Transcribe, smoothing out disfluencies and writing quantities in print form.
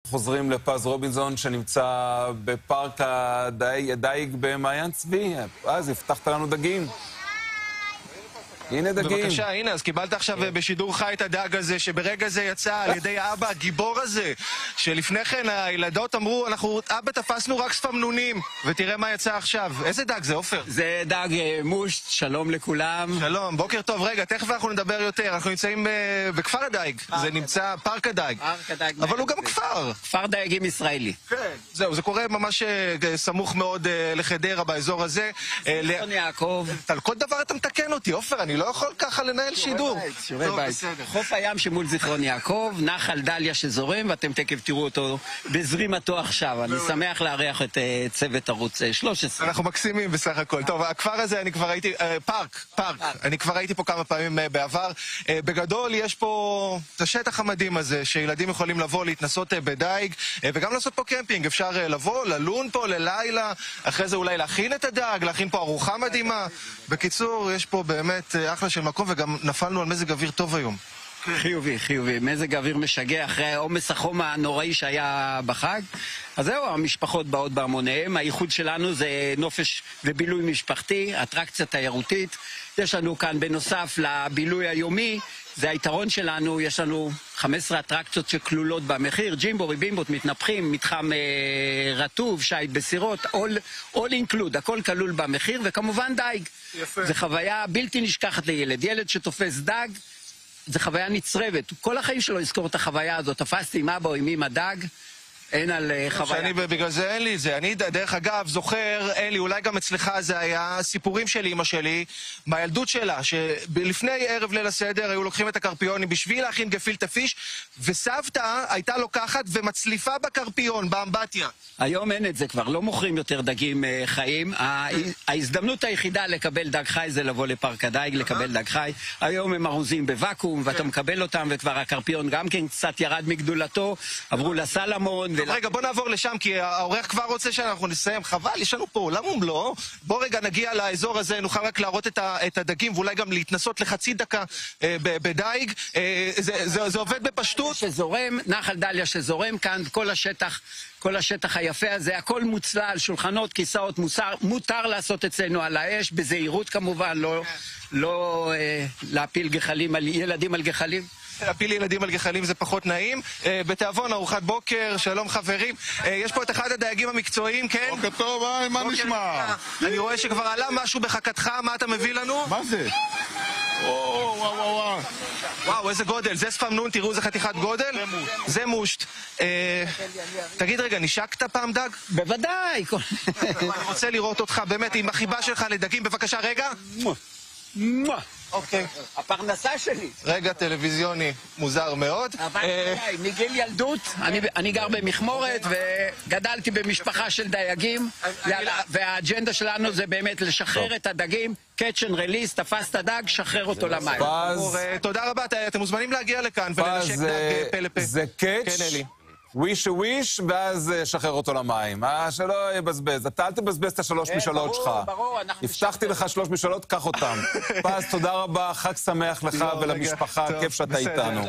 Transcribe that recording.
חוזרים לפז רובינזון שנמצא בפארק הדייג במעיין צבי. אז הבטחת לנו דגים. הנה דגים. בבקשה, הנה, אז קיבלת עכשיו בשידור חי את הדג הזה, שברגע זה יצא על ידי האבא הגיבור הזה, שלפני כן הילדות אמרו, אבא תפסנו רק ספמנונים, ותראה מה יצא עכשיו. איזה דג זה, עופר? זה דג מושט, שלום לכולם. שלום, בוקר טוב. רגע, תכף אנחנו נדבר יותר. אנחנו נמצאים בכפר הדייג. זה נמצא פארק הדייג. אבל הוא גם כפר. כפר דייגים ישראלי. כן. זהו, זה קורה ממש סמוך מאוד לחדרה באזור הזה. זיכרון יעקב. על כל דבר אתה מתקן אותי, עופר, אני לא יכול ככה לנהל שידור. שיעורי בית. חוף הים שמול זיכרון יעקב, נחל דליה שזורם, ואתם תכף תראו אותו בזרימתו עכשיו. אני שמח לארח את צוות ערוץ 13. אנחנו מקסימים בסך הכל. טוב, הכפר הזה אני כבר הייתי, פארק. אני כבר הייתי פה כמה פעמים בעבר. בגדול יש פה את השטח המדהים הזה, שילדים יכולים לבוא להתנסות בדייג, וגם לעשות פה קמפינג. אפשר לבוא, ללון פה ללילה, אחרי זה אולי להכין את הדג, להכין פה ארוחה מדהימה. בקיצור, יש פה באמת אחלה של מקום, וגם נפלנו על מזג אוויר טוב היום. חיובי, חיובי. מזג אוויר משגע אחרי עומס החום הנוראי שהיה בחג. אז זהו, המשפחות באות בהמוניהם. הייחוד שלנו זה נופש ובילוי משפחתי, אטרקציה תיירותית. יש לנו כאן בנוסף לבילוי היומי, זה היתרון שלנו, יש לנו 15 אטרקציות שכלולות במחיר, ג'ימבורי, בימבוט, מתנפחים, מתחם רטוב, שייט בסירות, all include, הכל כלול במחיר, וכמובן דייג. יפה. זה חוויה בלתי נשכחת לילד. ילד שתופס דג, זה חוויה נצרבת. כל החיים שלו יזכור את החוויה הזאת. תפסתי עם אבא או עם אמא דג, אין על חוויה. בגלל זה אין לי את זה. אני, דרך אגב, זוכר, אין לי, אולי גם אצלך זה היה סיפורים של אמא שלי, מהילדות שלה, שלפני ערב ליל הסדר היו לוקחים את הקרפיונים בשביל להכין גפילטע פיש, וסבתא הייתה לוקחת ומצליפה בקרפיון, באמבטיה. היום אין את זה כבר, לא מוכרים יותר דגים חיים. ההזדמנות היחידה לקבל דג חי זה לבוא לפארק הדייג, לקבל דג חי. היום הם ארוזים בוואקום, ואתה מקבל אותם, וכבר הקרפיון גם כן קצת ירד מגדולתו, עברו לסלמון. רגע, בוא נעבור לשם, כי העורך כבר רוצה שאנחנו נסיים. חבל, יש לנו פה עולם ומלואו. בוא רגע נגיע לאזור הזה, נוכל רק להראות את הדגים, ואולי גם להתנסות לחצי דקה בדייג. זה עובד בפשטות. שזורם, נחל דליה שזורם כאן, כל השטח היפה הזה, הכל מוצלל, שולחנות, כיסאות, מותר לעשות אצלנו על האש, בזהירות כמובן, לא להפיל ילדים על גחלים. להפיל ילדים על גחלים זה פחות נעים. בתיאבון, ארוחת בוקר, שלום חברים. יש פה את אחד הדייגים המקצועיים, כן? בוקר טוב, מה נשמע? אני רואה שכבר עלה משהו בחכתך, מה אתה מביא לנו? מה זה? וואו, איזה גודל, זה ספמנון, תראו איזה חתיכת גודל. זה מושט. תגיד רגע, נשקת פעם דג? בוודאי. אני רוצה לראות אותך באמת עם החיבה שלך לדגים, בבקשה, רגע. אוקיי. הפרנסה שלי. רגע טלוויזיוני מוזר מאוד. אבל מגיל ילדות, אני גר במכמורת וגדלתי במשפחה של דייגים, והאג'נדה שלנו זה באמת לשחרר את הדגים, catch and release, תפסת דג, שחרר אותו למים. תודה רבה, אתם מוזמנים להגיע לכאן ולנשק דג פה לפה. זה catch, wish, ואז שחרר אותו למים. שלא יבזבז. אתה אל תבזבז את השלוש משאלות שלך. הבטחתי לך 3 משאלות, קח אותם. פז, תודה רבה, חג שמח לך ולמשפחה, כיף שאתה איתנו.